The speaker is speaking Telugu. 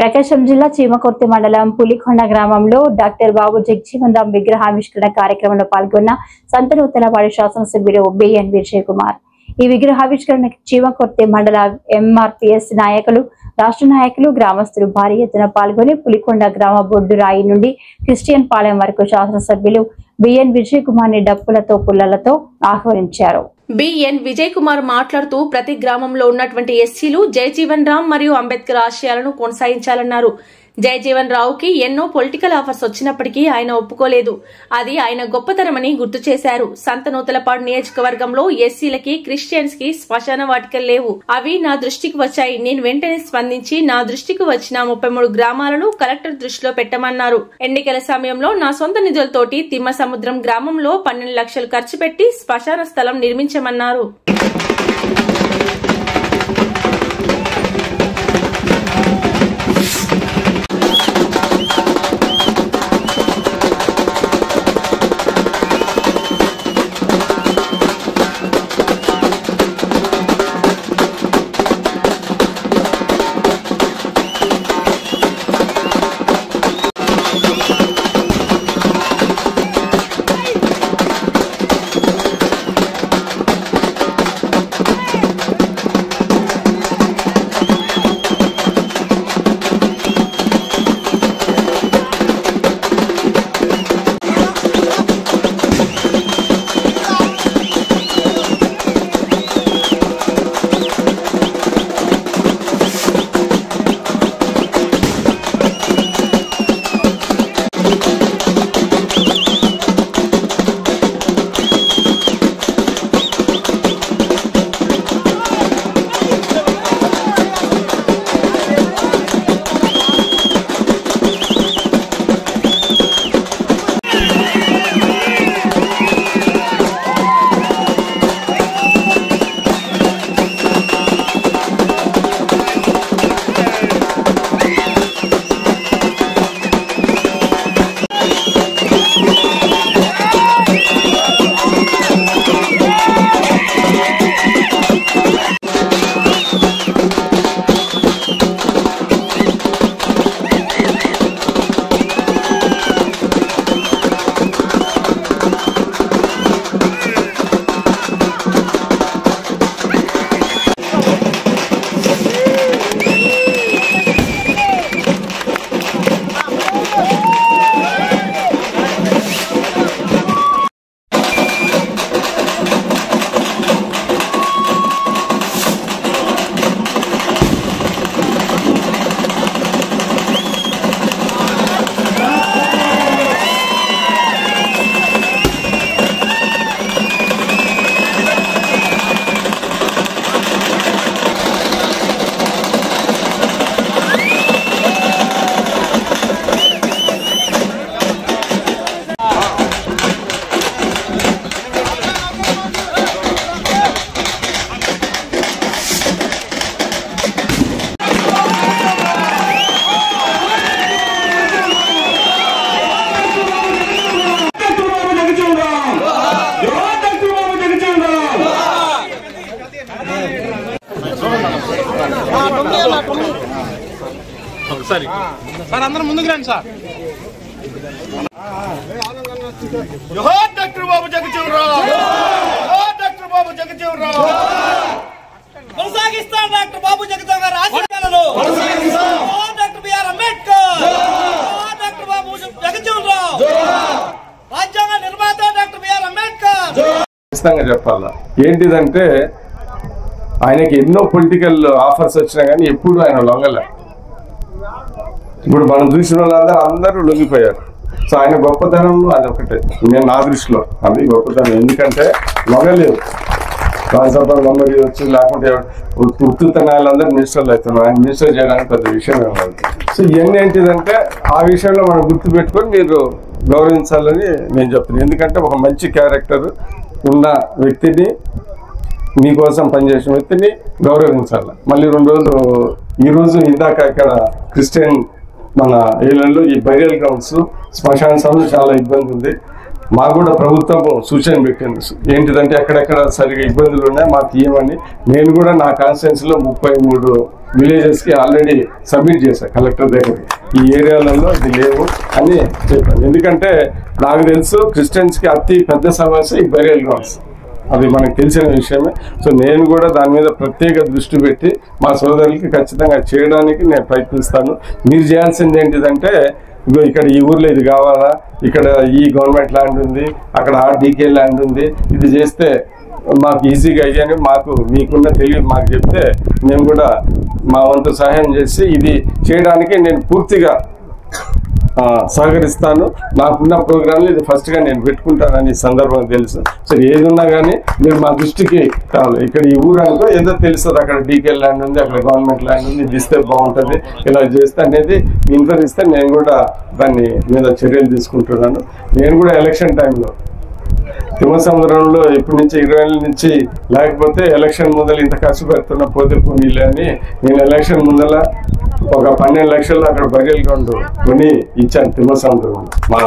ప్రకాశం జిల్లా చీమకుర్తి మండలం పులికొండ గ్రామంలో డాక్టర్ బాబు జగజీవన్ రామ్ విగ్రహావిష్కరణ కార్యక్రమంలో పాల్గొన్న సంతనూతలపాడు శాసనసభ్యుడు బిఎన్ విజయ్ కుమార్. ఈ విగ్రహావిష్కరణకు చీమకుర్తి మండల ఎంఆర్పీఎస్ నాయకులు, రాష్ట్ర నాయకులు, గ్రామస్తులు భారీ ఎత్తున పాల్గొని పులికొండ గ్రామ బొడ్డు రాయి నుండి క్రిస్టియన్ పాలెం వరకు శాసనసభ్యులు బిఎన్ విజయ్ కుమార్ ని డప్పులతో పుల్లలతో ఆహ్వానించారు. బిఎన్ విజయ్ కుమార్ మాట్లాడుతూ ప్రతి గ్రామంలో ఉన్నటువంటి ఎస్సీలు జయజీవన్ రామ్ మరియు అంబేద్కర్ ఆశయాలను కొనసాగించాలన్నారు. జయజీవన్ రావుకి ఎన్నో పొలిటికల్ ఆఫర్స్ వచ్చినప్పటికీ ఆయన ఒప్పుకోలేదు. అది ఆయన గొప్పతనమని గుర్తు చేశారు. సంతనూతలపాడు నియోజకవర్గంలో ఎస్సీలకి, క్రిస్టియన్స్ కి శ్మశాన వాటికలు లేవు. అవి నా దృష్టికి వచ్చాయి. నేను వెంటనే స్పందించి నా దృష్టికి వచ్చిన 33 గ్రామాలను కలెక్టర్ దృష్టిలో పెట్టమన్నారు. ఎన్నికల సమయంలో నా సొంత నిధులతోటి తిమ్మసముద్రం గ్రామంలో 12 లక్షలు ఖర్చు పెట్టి శ్మశాన స్థలం నిర్మించమన్నారు. సార్ అందరూ ముందుకు రండి సార్. జోహార్ డాక్టర్ బాబు జగజీవన్ రామ్, జోహార్ డాక్టర్ బాబు జగజీవన్ రామ్. కొనసాగిస్తాం డాక్టర్ బాబు జగజీవన్ గారి ఆశయాలను. జోహార్ డాక్టర్ బిఆర్ అంబేద్కర్, జోహార్ డాక్టర్ బాబు జగజీవన్ రామ్, రాజ్యాంగ నిర్మాత డాక్టర్ బిఆర్ అంబేద్కర్. ఖచ్చితంగా చెప్పాలా ఏంటిదంటే ఆయనకి ఎన్నో పొలిటికల్ ఆఫర్స్ వచ్చినా కానీ ఎప్పుడు ఆయన లొంగలే. ఇప్పుడు మనం చూసిన వాళ్ళందరూ లొంగిపోయారు. సో ఆయన గొప్పతనం అది ఒకటే, నేను నా దృష్టిలో అది గొప్పతనం. ఎందుకంటే లొంగలేదు. రాజ్యసభ లొంగ చేయవచ్చు, లేకుంటే ఉత్తుతనాలందరూ మినిస్టర్లు అవుతున్నారు. ఆయన మినిస్టర్ చేయడానికి పెద్ద విషయం ఏమవుతుంది. సో ఇవన్నీ ఏంటిదంటే ఆ విషయంలో మనం గుర్తుపెట్టుకొని మీరు గౌరవించాలని నేను చెప్తున్నాను. ఎందుకంటే ఒక మంచి క్యారెక్టర్ ఉన్న వ్యక్తిని, మీకోసం పనిచేసిన వ్యక్తిని గౌరవించాలి. మళ్ళీ 2 రోజులు ఈరోజు ఇందాక ఇక్కడ క్రిస్టియన్ మన ఏళ్ళలో ఈ బరియల్ గ్రౌండ్స్ శ్మశాన సభలు చాలా ఇబ్బంది ఉంది. మాకు కూడా ప్రభుత్వం సూచన పెట్టింది ఏంటిదంటే ఎక్కడెక్కడ సరిగా ఇబ్బందులు ఉన్నాయి మాకు ఇవ్వమని. నేను కూడా నా కాన్స్టిట్యున్సీలో 33 విలేజెస్కి ఆల్రెడీ సబ్మిట్ చేశాను కలెక్టర్ దగ్గర, ఈ ఏరియాలలో ఇది లేవు అని చెప్పాను. ఎందుకంటే నాకు తెలుసు క్రిస్టియన్స్కి అతి పెద్ద సమస్య ఈ బరియల్ గ్రౌండ్స్, అది మనకు తెలిసిన విషయమే. సో నేను కూడా దాని మీద ప్రత్యేక దృష్టి పెట్టి మా సోదరులకి ఖచ్చితంగా చేయడానికి నేను ప్రయత్నిస్తాను. మీరు చేయాల్సింది ఏంటిదంటే ఇక్కడ ఈ ఊర్లో ఇది కావాలా, ఇక్కడ ఈ గవర్నమెంట్ ల్యాండ్ ఉంది, అక్కడ డీకే ల్యాండ్ ఉంది, ఇది చేస్తే మాకు ఈజీగా అయ్యాని మాకు మీకున్న తెలివి మాకు చెప్తే మేము కూడా మా వంతు సహాయం చేసి ఇది చేయడానికి నేను పూర్తిగా సహకరిస్తాను. నాకున్న ప్రోగ్రాంలు ఇది ఫస్ట్గా నేను పెట్టుకుంటానని సందర్భం తెలుసు. సో ఏది ఉన్నా కానీ మీరు మా దృష్టికి కావాలి. ఇక్కడ ఈ ఊరు అనుకో ఏదో తెలుస్తుంది, అక్కడ డీకే ల్యాండ్ ఉంది, అక్కడ గవర్నమెంట్ ల్యాండ్ ఉంది, ఇది ఇస్తే బాగుంటుంది, ఇలా చేస్తే అనేది ఇన్ఫర్ ఇస్తే నేను కూడా దాన్ని మీద చర్యలు తీసుకుంటున్నాను. నేను కూడా ఎలక్షన్ టైంలో తిమ్మసముద్రంలో ఇప్పటి నుంచి 20 ఏళ్ళ నుంచి లేకపోతే ఎలక్షన్ ముందర ఇంత ఖర్చు పెడుతున్న పోతే పోనీలే అని నేను ఎలక్షన్ ముందర ఒక 12 లక్షలు అక్కడ బరియల్ గ్రౌండ్ కొని ఇచ్చాను తిమ్మసముద్రం. మా